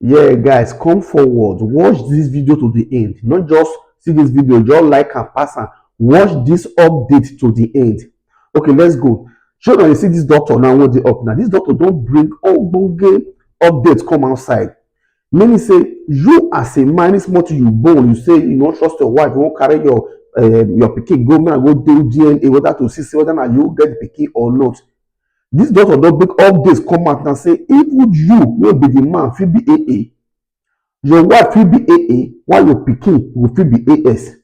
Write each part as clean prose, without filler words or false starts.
Yeah, guys, come forward. Watch this video to the end. Not just see this video, just like and pass and watch this update to the end. Okay, let's go. Show now you see this doctor now what the up now. This doctor don't bring ogbonge updates come outside. Many say you as a man, it's more to you born. You say you don't trust your wife, you won't carry your pikin go man go do DNA whether to see whether na you get the pikin or not. This doctor don make updates come out and say even you wey be the man fit be AA, your wife fit be AA while your pikin go fit be AS.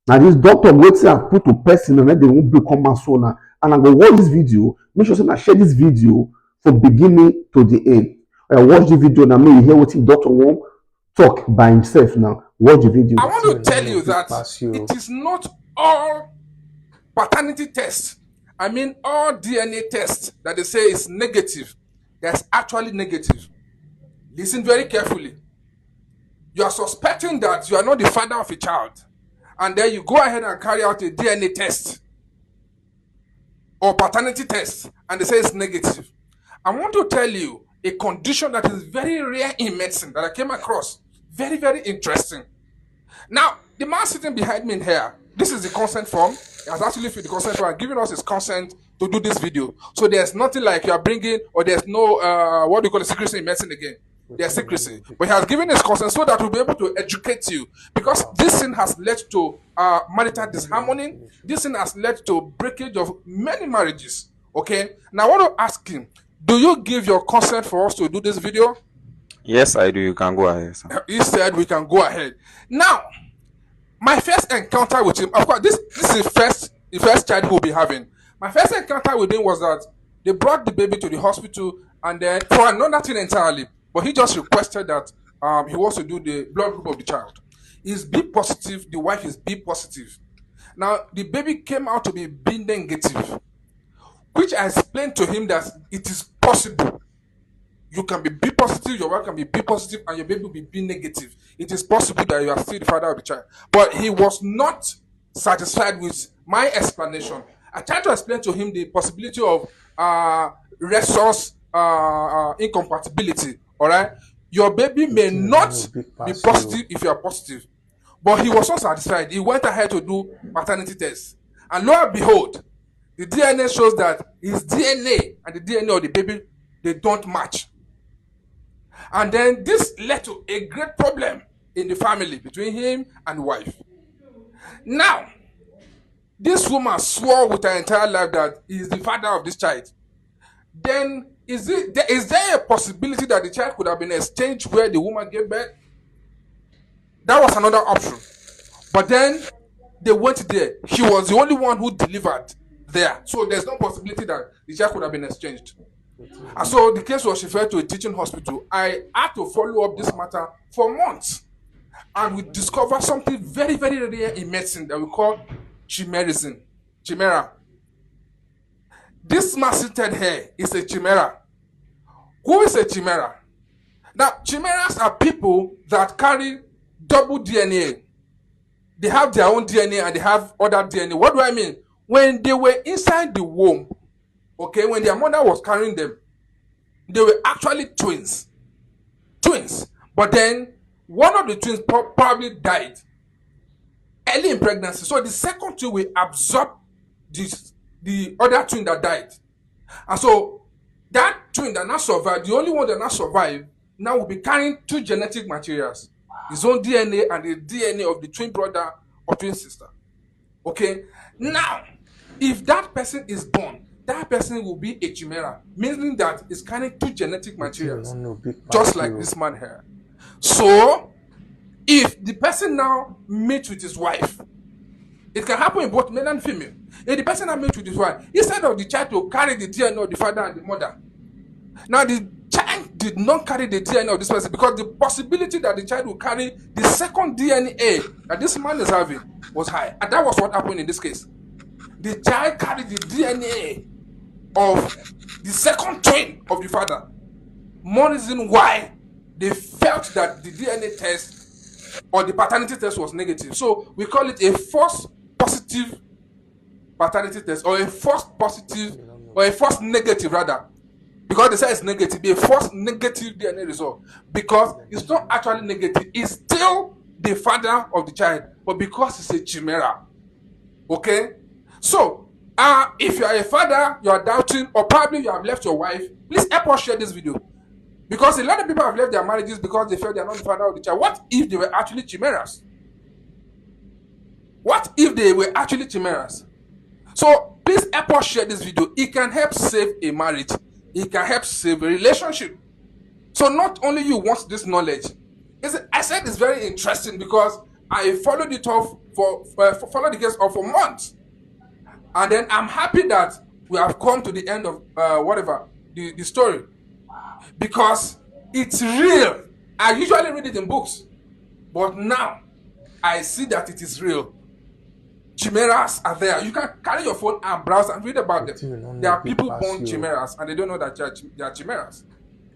Na this doctor wetin I put to person and then they won't become my son now. And I go watch this video, make sure say I share this video from beginning to the end. I watch the video now, make you hear wetin doctor wan talk by himself now. Watch the video. I want to tell you that it is not all paternity tests, I mean all DNA tests that they say is negative, that's actually negative. Listen very carefully. You are suspecting that you are not the father of a child, and then you go ahead and carry out a DNA test or paternity test, and they say it's negative. I want to tell you a condition that is very rare in medicine that I came across. Very, very interesting. Now, the man sitting behind me here, this is the consent form. He has actually filled the consent form and given us his consent to do this video. So there's nothing like you are bringing, or there's no, what do you call it, secrecy in medicine again. There's secrecy. But he has given his consent so that we'll be able to educate you. Because this thing has led to marital disharmony. This thing has led to breakage of many marriages. Okay? Now, I want to ask him, do you give your consent for us to do this video? Yes, I do. You can go ahead, sir. He said we can go ahead. Now, my first encounter with him, of course, this is the first child we'll be having. My first encounter with him was that they brought the baby to the hospital, and then for another thing entirely, but he just requested that he wants to do the blood group of the child. He's B positive, the wife is B positive. Now, the baby came out to be B negative, which I explained to him that it is possible. You can be B positive, your wife can be B positive, and your baby will be B negative. It is possible that you are still the father of the child. But he was not satisfied with my explanation. I tried to explain to him the possibility of resource incompatibility. All right, your baby may not be positive if you are positive, but he was not satisfied. He went ahead to do paternity tests, and lo and behold, the DNA shows that his DNA and the DNA of the baby, they don't match. And then this led to a great problem in the family between him and wife. Now, this woman swore with her entire life that he is the father of this child. Then is there a possibility that the child could have been exchanged where the woman gave birth? That was another option. But then they went there. He was the only one who delivered there. So there's no possibility that the child could have been exchanged. And so the case was referred to a teaching hospital. I had to follow up this matter for months. And we discovered something very, very rare in medicine that we call chimerism. Chimera. This man seated here is a chimera. Who is a chimera? Now, chimeras are people that carry double DNA. They have their own DNA and they have other DNA. What do I mean? When they were inside the womb, okay, when their mother was carrying them, they were actually twins. Twins. But then, one of the twins probably died early in pregnancy. So the second twin will absorb the other twin that died. And so that twin that not survived, the only one that not survived, now will be carrying two genetic materials. His own DNA and the DNA of the twin brother or twin sister. Okay? Now, if that person is born, that person will be a chimera, meaning that it's carrying two genetic materials, just like this man here. So, if the person now meets with his wife, it can happen in both male and female. If the person now meets with his wife, instead of the child to carry the DNA of the father and the mother, now the child did not carry the DNA of this person because the possibility that the child will carry the second DNA that this man is having was high. And that was what happened in this case. The child carried the DNA of the second twin of the father. More reason why they felt that the DNA test or the paternity test was negative. So we call it a false positive paternity test, or a false positive, or a false negative rather because they say it's negative, they force negative DNA result because it's not actually negative, it's still the father of the child, but because it's a chimera. Okay, so if you are a father, you are doubting, or probably you have left your wife, please help us share this video, because a lot of people have left their marriages because they felt they are not the father of the child. What if they were actually chimeras? What if they were actually chimeras? So please help us share this video. It can help save a marriage. It can help save a relationship. So not only you want this knowledge, I said it's very interesting because I followed it off followed the case off for months, and then I'm happy that we have come to the end of whatever the story, because it's real. I usually read it in books, but now I see that it is real. Chimeras are there. You can carry your phone and browse and read about them. There are people born chimeras and they don't know that they are chimeras.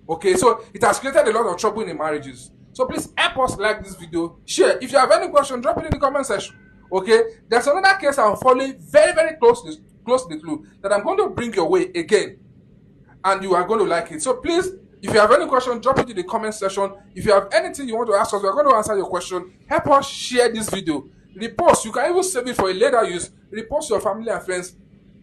Okay, so it has created a lot of trouble in marriages. So please help us like this video, share. If you have any question, drop it in the comment section. Okay, there's another case I'm following very, very closely through that I'm going to bring your way again, and you are going to like it. So please, if you have any question, drop it in the comment section. If you have anything you want to ask us, we're going to answer your question. Help us share this video. Repost. You can even save it for a later use. Repost to your family and friends.